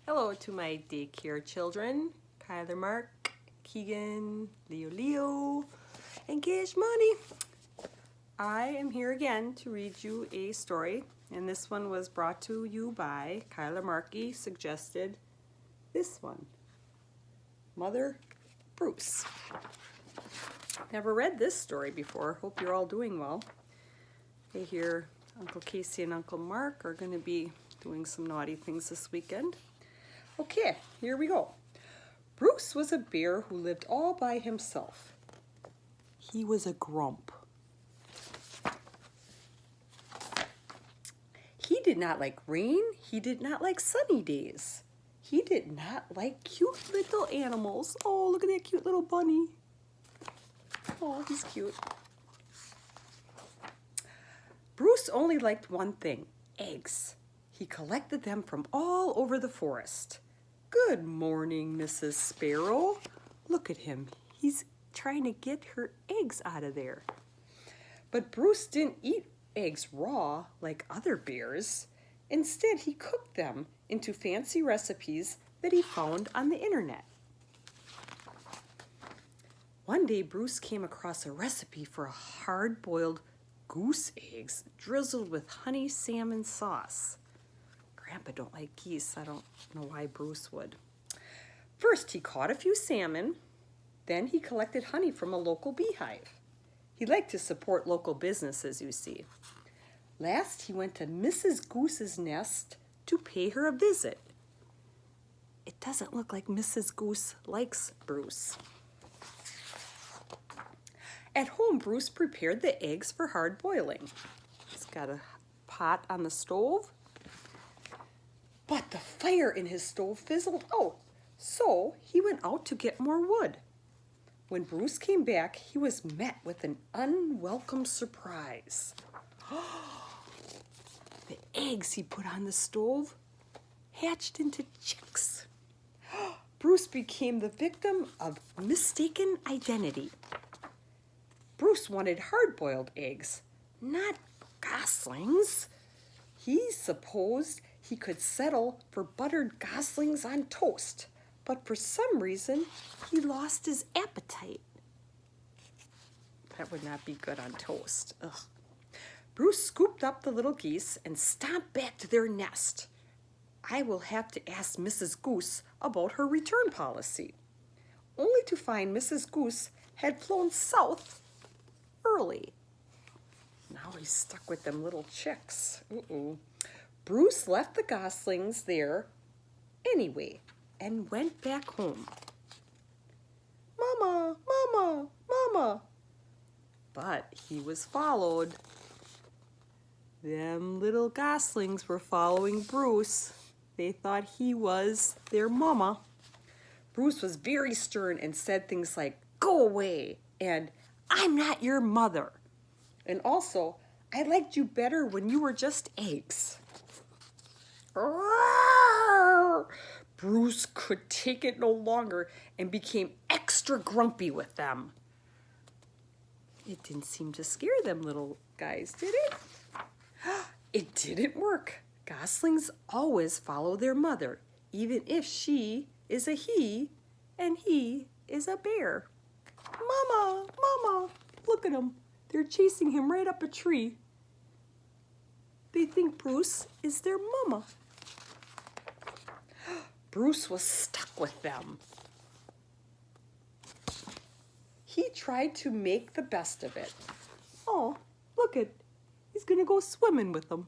Hello to my daycare children, Kyler Mark, Keegan, Leo, and Cash Money. I am here again to read you a story, and this one was brought to you by Kyler Markey, suggested this one, Mother Bruce. Never read this story before. Hope you're all doing well. I hear Uncle Casey and Uncle Mark are going to be doing some naughty things this weekend. Okay, here we go. Bruce was a bear who lived all by himself. He was a grump. He did not like rain. He did not like sunny days. He did not like cute little animals. Oh, look at that cute little bunny. Oh, he's cute. Bruce only liked one thing, eggs. He collected them from all over the forest. Good morning, Mrs. Sparrow. Look at him. He's trying to get her eggs out of there. But Bruce didn't eat eggs raw like other bears. Instead, he cooked them into fancy recipes that he found on the internet. One day, Bruce came across a recipe for hard-boiled goose eggs drizzled with honey salmon sauce. Grandpa don't like geese. I don't know why Bruce would. First, he caught a few salmon. Then he collected honey from a local beehive. He liked to support local businesses, you see. Last, he went to Mrs. Goose's nest to pay her a visit. It doesn't look like Mrs. Goose likes Bruce. At home, Bruce prepared the eggs for hard boiling. He's got a pot on the stove. But the fire in his stove fizzled out, so he went out to get more wood. When Bruce came back, he was met with an unwelcome surprise. The eggs he put on the stove hatched into chicks. Bruce became the victim of mistaken identity. Bruce wanted hard-boiled eggs, not goslings. He supposed he could settle for buttered goslings on toast, but for some reason, he lost his appetite. That would not be good on toast. Ugh. Bruce scooped up the little geese and stomped back to their nest. I will have to ask Mrs. Goose about her return policy, only to find Mrs. Goose had flown south early. Now he's stuck with them little chicks. Bruce left the goslings there anyway and went back home. Mama, Mama, Mama. But he was followed. Them little goslings were following Bruce. They thought he was their mama. Bruce was very stern and said things like, "Go away," and "I'm not your mother." And also, "I liked you better when you were just eggs." Bruce could take it no longer and became extra grumpy with them. It didn't seem to scare them little guys, did it? It didn't work. Goslings always follow their mother, even if she is a he and he is a bear. Mama, Mama, look at them. They're chasing him right up a tree. They think Bruce is their mama. Bruce was stuck with them. He tried to make the best of it. Oh, look at, he's gonna go swimming with them.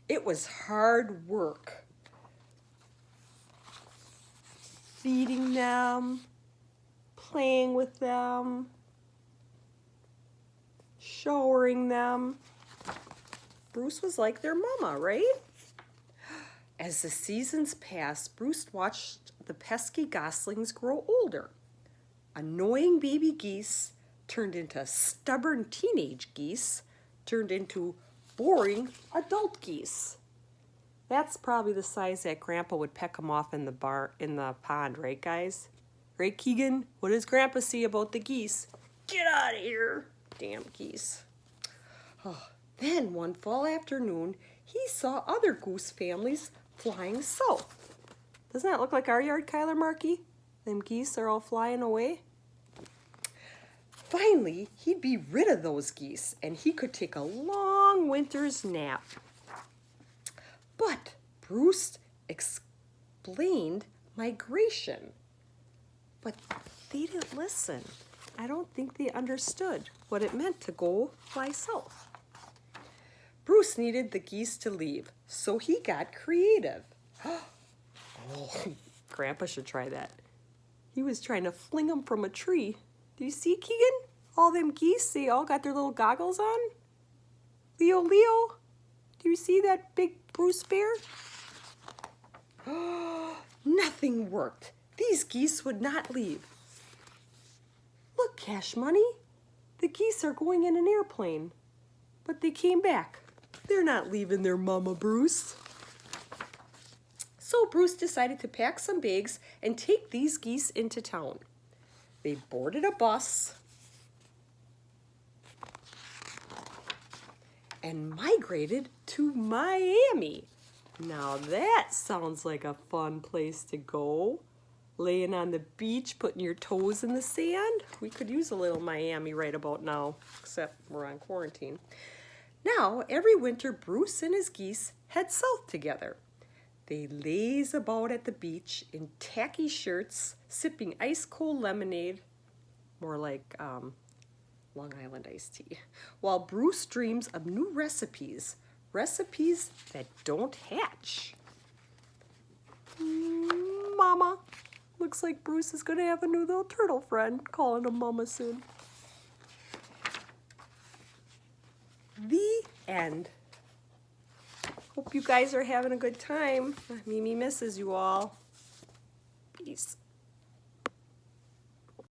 It was hard work. Feeding them, playing with them, showering them. Bruce was like their mama, right? As the seasons passed, Bruce watched the pesky goslings grow older. Annoying baby geese turned into stubborn teenage geese, turned into boring adult geese. That's probably the size that Grandpa would peck them off in the pond, right, guys? Right, Keegan? What does Grandpa see about the geese? Get out of here, damn geese. Oh, then one fall afternoon, he saw other goose families flying south. Doesn't that look like our yard, Kyler Markey? Them geese are all flying away. Finally, he'd be rid of those geese and he could take a long winter's nap. But Bruce explained migration. But they didn't listen. I don't think they understood what it meant to go fly south. Bruce needed the geese to leave, so he got creative. Oh, Grandpa should try that. He was trying to fling them from a tree. Do you see, Keegan? All them geese, they all got their little goggles on. Leo, do you see that big Bruce bear? Nothing worked. These geese would not leave. Look, Cash Money. The geese are going in an airplane. But they came back. They're not leaving their mama, Bruce. So Bruce decided to pack some bags and take these geese into town. They boarded a bus and migrated to Miami. Now that sounds like a fun place to go. Laying on the beach, putting your toes in the sand. We could use a little Miami right about now, except we're on quarantine. Now, every winter, Bruce and his geese head south together. They laze about at the beach in tacky shirts, sipping ice-cold lemonade, more like Long Island iced tea, while Bruce dreams of new recipes that don't hatch. Mama. Looks like Bruce is going to have a new little turtle friend, calling him Mama soon. The end. Hope you guys are having a good time. Mimi misses you all. Peace.